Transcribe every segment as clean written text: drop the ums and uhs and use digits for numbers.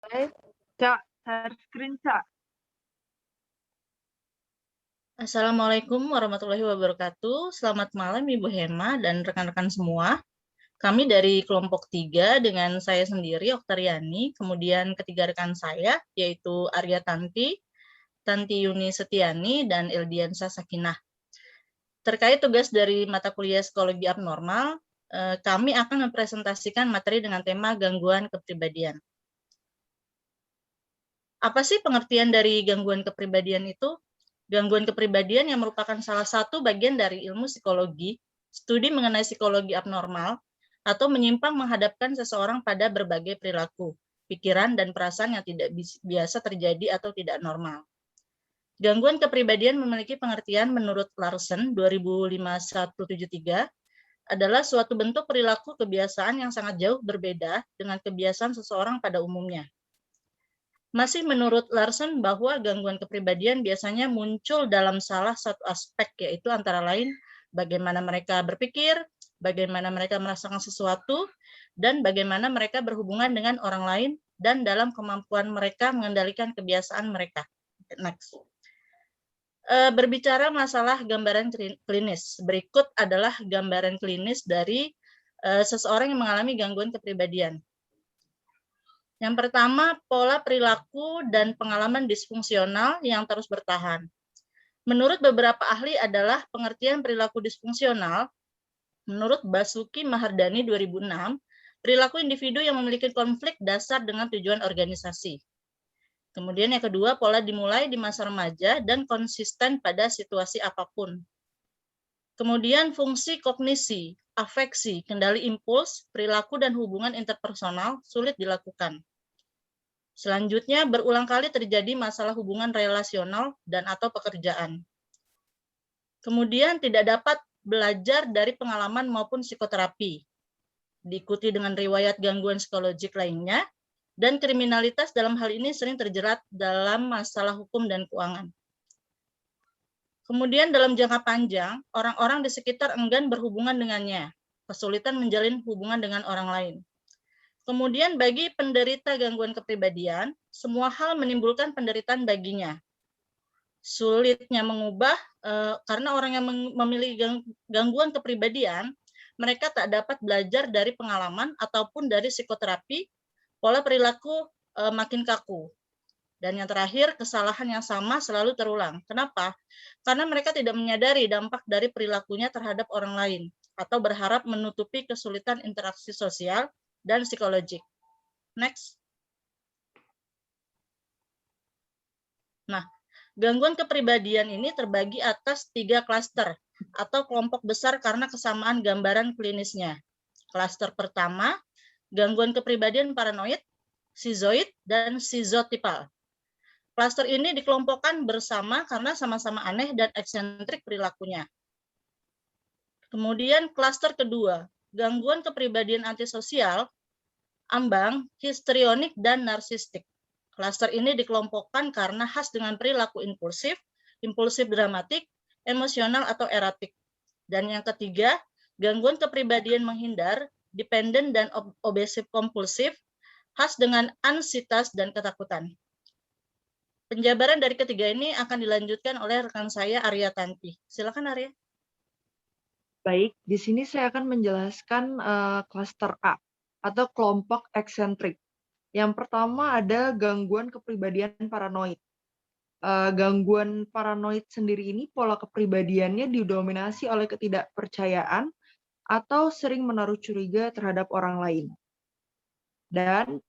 Oke, Cak, share screen, Cak. Assalamualaikum warahmatullahi wabarakatuh. Selamat malam Ibu Hema dan rekan-rekan semua. Kami dari kelompok 3 dengan saya sendiri, Oktariani, kemudian ketiga rekan saya, yaitu Arya Tanti, Tanti Yuni Setiani, dan Ildiansa Sakinah. Terkait tugas dari mata kuliah psikologi abnormal, kami akan mempresentasikan materi dengan tema gangguan kepribadian. Apa sih pengertian dari gangguan kepribadian itu? Gangguan kepribadian yang merupakan salah satu bagian dari ilmu psikologi, studi mengenai psikologi abnormal, atau menyimpang menghadapkan seseorang pada berbagai perilaku, pikiran, dan perasaan yang tidak biasa terjadi atau tidak normal. Gangguan kepribadian memiliki pengertian menurut Larsen 2005-173 adalah suatu bentuk perilaku kebiasaan yang sangat jauh berbeda dengan kebiasaan seseorang pada umumnya. Masih menurut Larsen bahwa gangguan kepribadian biasanya muncul dalam salah satu aspek, yaitu antara lain bagaimana mereka berpikir, bagaimana mereka merasakan sesuatu, dan bagaimana mereka berhubungan dengan orang lain, dan dalam kemampuan mereka mengendalikan kebiasaan mereka. Next. Berbicara masalah gambaran klinis, berikut adalah gambaran klinis dari seseorang yang mengalami gangguan kepribadian. Yang pertama, pola perilaku dan pengalaman disfungsional yang terus bertahan. Menurut beberapa ahli adalah pengertian perilaku disfungsional, menurut Basuki Mahardani 2006, perilaku individu yang memiliki konflik dasar dengan tujuan organisasi. Kemudian yang kedua, pola dimulai di masa remaja dan konsisten pada situasi apapun. Kemudian fungsi kognisi, afeksi, kendali impuls, perilaku dan hubungan interpersonal sulit dilakukan. Selanjutnya, berulang kali terjadi masalah hubungan relasional dan atau pekerjaan. Kemudian tidak dapat belajar dari pengalaman maupun psikoterapi. Diikuti dengan riwayat gangguan psikologik lainnya, dan kriminalitas dalam hal ini sering terjerat dalam masalah hukum dan keuangan. Kemudian dalam jangka panjang, orang-orang di sekitar enggan berhubungan dengannya, kesulitan menjalin hubungan dengan orang lain. Kemudian bagi penderita gangguan kepribadian, semua hal menimbulkan penderitaan baginya. Sulitnya mengubah, karena orang yang memiliki gangguan kepribadian, mereka tak dapat belajar dari pengalaman ataupun dari psikoterapi, pola perilaku makin kaku. Dan yang terakhir, kesalahan yang sama selalu terulang. Kenapa? Karena mereka tidak menyadari dampak dari perilakunya terhadap orang lain, atau berharap menutupi kesulitan interaksi sosial dan psikologik. Next. Nah, gangguan kepribadian ini terbagi atas 3 klaster atau kelompok besar karena kesamaan gambaran klinisnya. Klaster pertama, gangguan kepribadian paranoid, skizoid, dan skizotipal. Klaster ini dikelompokkan bersama karena sama-sama aneh dan eksentrik perilakunya. Kemudian klaster kedua, gangguan kepribadian antisosial, ambang, histrionik, dan narsistik. Klaster ini dikelompokkan karena khas dengan perilaku impulsif, impulsif dramatik, emosional atau eratik. Dan yang ketiga, gangguan kepribadian menghindar, dependen dan obsesif kompulsif, khas dengan ansietas dan ketakutan. Penjabaran dari ketiga ini akan dilanjutkan oleh rekan saya Arya Tanti. Silakan Arya. Baik, di sini saya akan menjelaskan klaster A atau kelompok eksentrik. Yang pertama ada gangguan kepribadian paranoid. Gangguan paranoid sendiri ini pola kepribadiannya didominasi oleh ketidakpercayaan atau sering menaruh curiga terhadap orang lain. Dan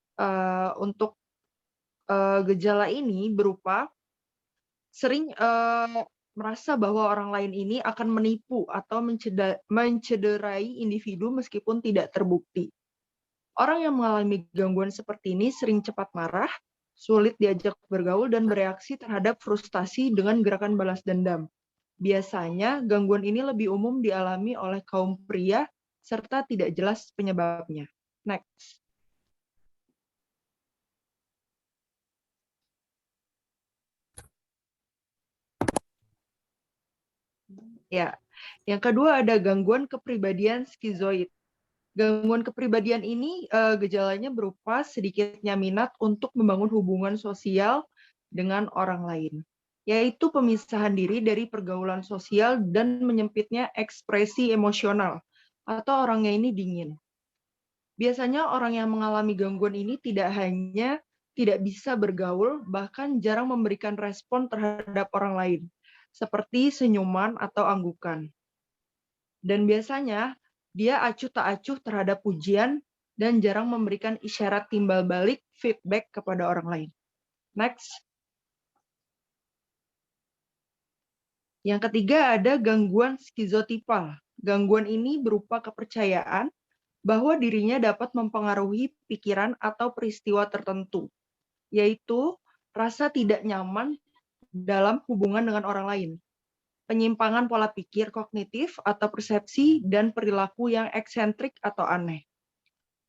untuk gejala ini berupa sering merasa bahwa orang lain ini akan menipu atau mencederai individu meskipun tidak terbukti. Orang yang mengalami gangguan seperti ini sering cepat marah, sulit diajak bergaul, dan bereaksi terhadap frustasi dengan gerakan balas dendam. Biasanya, gangguan ini lebih umum dialami oleh kaum pria serta tidak jelas penyebabnya. Next. Ya, yang kedua ada gangguan kepribadian skizoid. Gangguan kepribadian ini gejalanya berupa sedikitnya minat untuk membangun hubungan sosial dengan orang lain, yaitu pemisahan diri dari pergaulan sosial dan menyempitnya ekspresi emosional, atau orangnya ini dingin. Biasanya orang yang mengalami gangguan ini tidak hanya tidak bisa bergaul, bahkan jarang memberikan respon terhadap orang lain, seperti senyuman atau anggukan. Dan biasanya dia acuh tak acuh terhadap pujian dan jarang memberikan isyarat timbal balik feedback kepada orang lain. Next. Yang ketiga ada gangguan skizotipal. Gangguan ini berupa kepercayaan bahwa dirinya dapat mempengaruhi pikiran atau peristiwa tertentu, yaitu rasa tidak nyaman dalam hubungan dengan orang lain, penyimpangan pola pikir kognitif atau persepsi, dan perilaku yang eksentrik atau aneh.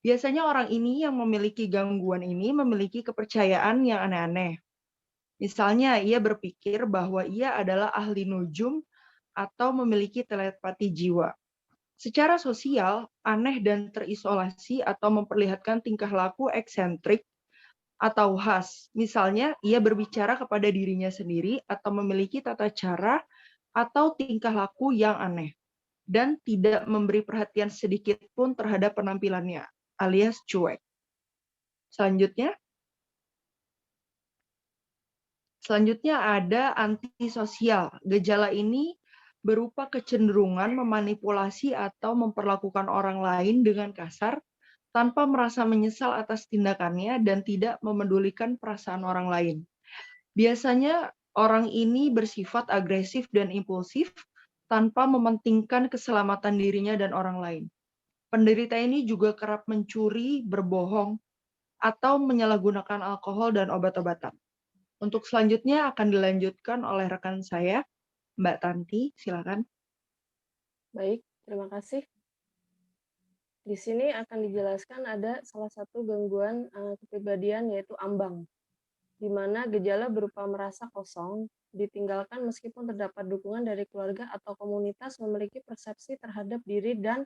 Biasanya orang ini yang memiliki gangguan ini memiliki kepercayaan yang aneh-aneh. Misalnya, ia berpikir bahwa ia adalah ahli nujum atau memiliki telepati jiwa. Secara sosial, aneh dan terisolasi atau memperlihatkan tingkah laku eksentrik atau khas. Misalnya, ia berbicara kepada dirinya sendiri atau memiliki tata cara atau tingkah laku yang aneh dan tidak memberi perhatian sedikit pun terhadap penampilannya, alias cuek. Selanjutnya ada antisosial. Gejala ini berupa kecenderungan memanipulasi atau memperlakukan orang lain dengan kasar tanpa merasa menyesal atas tindakannya dan tidak memedulikan perasaan orang lain. Biasanya orang ini bersifat agresif dan impulsif tanpa mementingkan keselamatan dirinya dan orang lain. Penderita ini juga kerap mencuri, berbohong, atau menyalahgunakan alkohol dan obat-obatan. Untuk selanjutnya akan dilanjutkan oleh rekan saya, Mbak Tanti, silakan. Baik, terima kasih. Di sini akan dijelaskan ada salah satu gangguan kepribadian yaitu ambang, di mana gejala berupa merasa kosong, ditinggalkan meskipun terdapat dukungan dari keluarga atau komunitas, memiliki persepsi terhadap diri dan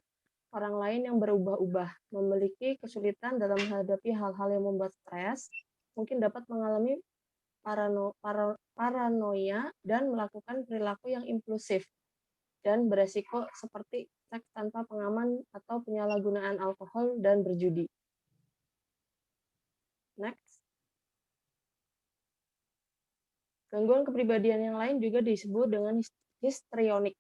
orang lain yang berubah-ubah, memiliki kesulitan dalam menghadapi hal-hal yang membuat stres, mungkin dapat mengalami paranoia dan melakukan perilaku yang impulsif dan beresiko seperti seks tanpa pengaman atau penyalahgunaan alkohol dan berjudi. Next. Gangguan kepribadian yang lain juga disebut dengan histrionik,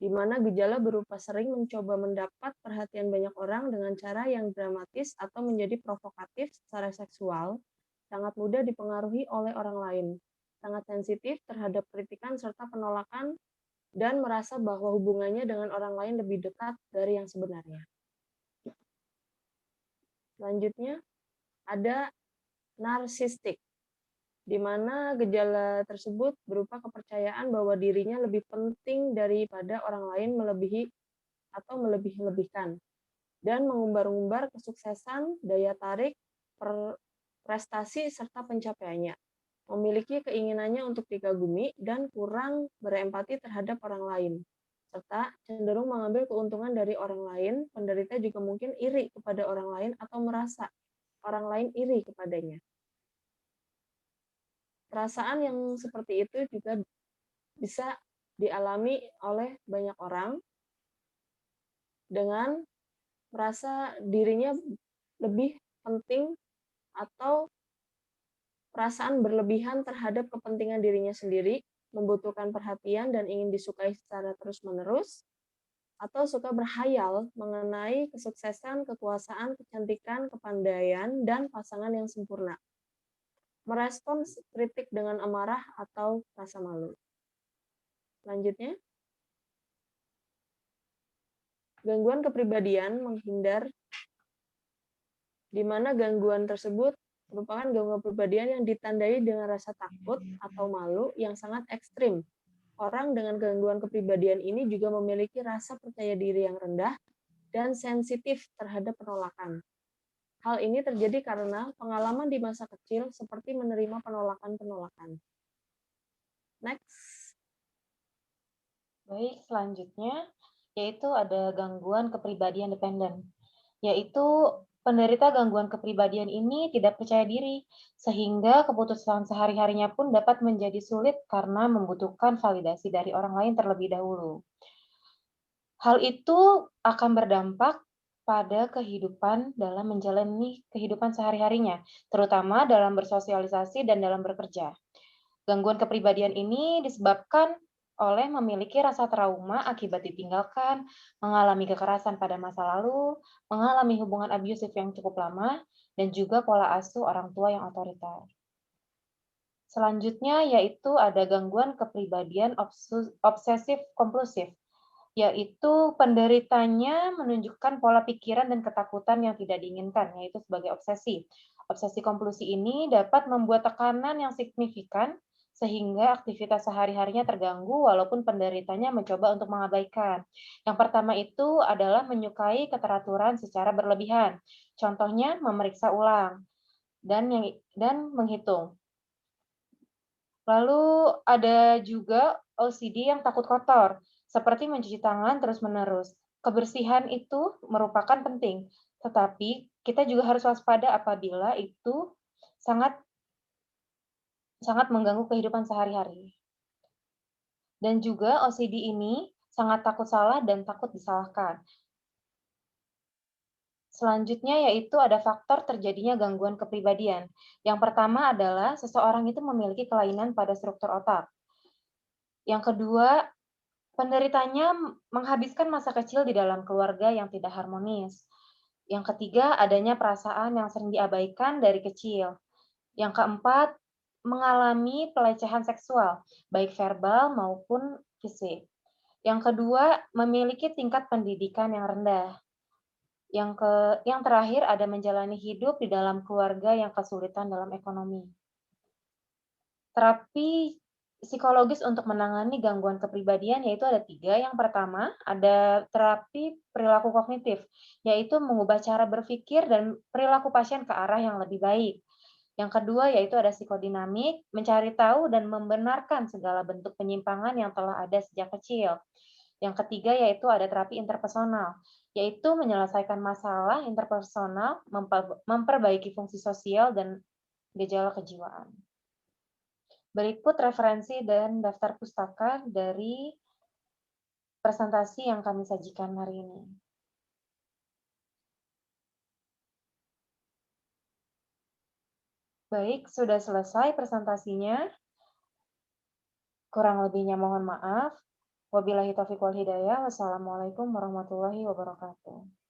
di mana gejala berupa sering mencoba mendapat perhatian banyak orang dengan cara yang dramatis atau menjadi provokatif secara seksual, sangat mudah dipengaruhi oleh orang lain, sangat sensitif terhadap kritikan serta penolakan, dan merasa bahwa hubungannya dengan orang lain lebih dekat dari yang sebenarnya. Selanjutnya, ada narsistik, di mana gejala tersebut berupa kepercayaan bahwa dirinya lebih penting daripada orang lain melebihi atau melebih-lebihkan, dan mengumbar-umbar kesuksesan, daya tarik, prestasi, serta pencapaiannya. Memiliki keinginannya untuk dikagumi dan kurang berempati terhadap orang lain, serta cenderung mengambil keuntungan dari orang lain. Penderita juga mungkin iri kepada orang lain atau merasa orang lain iri kepadanya. Perasaan yang seperti itu juga bisa dialami oleh banyak orang dengan merasa dirinya lebih penting atau perasaan berlebihan terhadap kepentingan dirinya sendiri, membutuhkan perhatian dan ingin disukai secara terus-menerus, atau suka berhayal mengenai kesuksesan, kekuasaan, kecantikan, kepandaian, dan pasangan yang sempurna. Merespons kritik dengan amarah atau rasa malu. Selanjutnya, gangguan kepribadian menghindar, di mana gangguan tersebut merupakan gangguan kepribadian yang ditandai dengan rasa takut atau malu yang sangat ekstrim. Orang dengan gangguan kepribadian ini juga memiliki rasa percaya diri yang rendah dan sensitif terhadap penolakan. Hal ini terjadi karena pengalaman di masa kecil seperti menerima penolakan-penolakan. Next. Baik, selanjutnya yaitu ada gangguan kepribadian dependen. yaitu penderita gangguan kepribadian ini tidak percaya diri, sehingga keputusan sehari-harinya pun dapat menjadi sulit karena membutuhkan validasi dari orang lain terlebih dahulu. Hal itu akan berdampak pada kehidupan dalam menjalani kehidupan sehari-harinya, terutama dalam bersosialisasi dan dalam bekerja. Gangguan kepribadian ini disebabkan oleh memiliki rasa trauma akibat ditinggalkan, mengalami kekerasan pada masa lalu, mengalami hubungan abusif yang cukup lama, dan juga pola asuh orang tua yang otoriter. Selanjutnya yaitu ada gangguan kepribadian obsesif kompulsif, yaitu penderitanya menunjukkan pola pikiran dan ketakutan yang tidak diinginkan, yaitu sebagai obsesi. Obsesi kompulsi ini dapat membuat tekanan yang signifikan sehingga aktivitas sehari-harinya terganggu walaupun penderitanya mencoba untuk mengabaikan. Yang pertama itu adalah menyukai keteraturan secara berlebihan. Contohnya memeriksa ulang dan menghitung. Lalu ada juga OCD yang takut kotor, seperti mencuci tangan terus-menerus. Kebersihan itu merupakan penting, tetapi kita juga harus waspada apabila itu sangat mengganggu kehidupan sehari-hari. Dan juga OCD ini sangat takut salah dan takut disalahkan. Selanjutnya yaitu ada faktor terjadinya gangguan kepribadian. Yang pertama adalah seseorang itu memiliki kelainan pada struktur otak. Yang kedua, penderitanya menghabiskan masa kecil di dalam keluarga yang tidak harmonis. Yang ketiga, adanya perasaan yang sering diabaikan dari kecil. Yang keempat, mengalami pelecehan seksual, baik verbal maupun fisik. Yang kedua, memiliki tingkat pendidikan yang rendah. Yang terakhir, ada menjalani hidup di dalam keluarga yang kesulitan dalam ekonomi. Terapi psikologis untuk menangani gangguan kepribadian yaitu ada 3. Yang pertama, ada terapi perilaku kognitif, yaitu mengubah cara berpikir dan perilaku pasien ke arah yang lebih baik. Yang kedua, yaitu ada psikodinamik, mencari tahu dan membenarkan segala bentuk penyimpangan yang telah ada sejak kecil. Yang ketiga, yaitu ada terapi interpersonal, yaitu menyelesaikan masalah interpersonal, memperbaiki fungsi sosial, dan gejala kejiwaan. Berikut referensi dan daftar pustaka dari presentasi yang kami sajikan hari ini. Baik, sudah selesai presentasinya. Kurang lebihnya mohon maaf. Wabillahi taufiq wal hidayah. Wassalamualaikum warahmatullahi wabarakatuh.